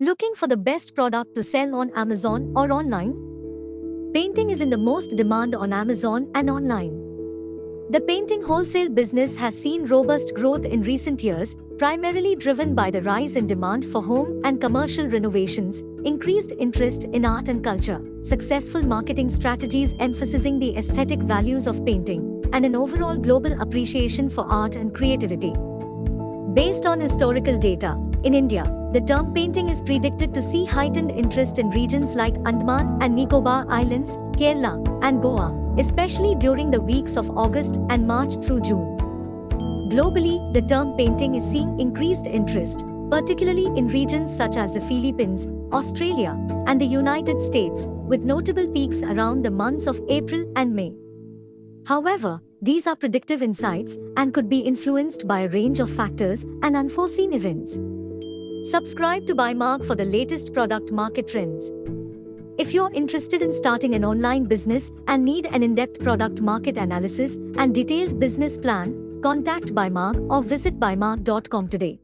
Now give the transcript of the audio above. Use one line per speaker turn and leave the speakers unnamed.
Looking for the best product to sell on Amazon or online? Painting is in the most demand on Amazon and online. The painting wholesale business has seen robust growth in recent years, primarily driven by the rise in demand for home and commercial renovations, increased interest in art and culture, successful marketing strategies emphasizing the aesthetic values of painting, and an overall global appreciation for art and creativity. Based on historical data, in India, the term painting is predicted to see heightened interest in regions like Andaman and Nicobar Islands, Kerala, and Goa, especially during the weeks of August and March through June. Globally, the term painting is seeing increased interest, particularly in regions such as the Philippines, Australia, and the United States, with notable peaks around the months of April and May. However, these are predictive insights and could be influenced by a range of factors and unforeseen events. Subscribe to Buymarg for the latest product market trends. If you're interested in starting an online business and need an in-depth product market analysis and detailed business plan, contact Buymarg or visit 𝗪𝗏.com today.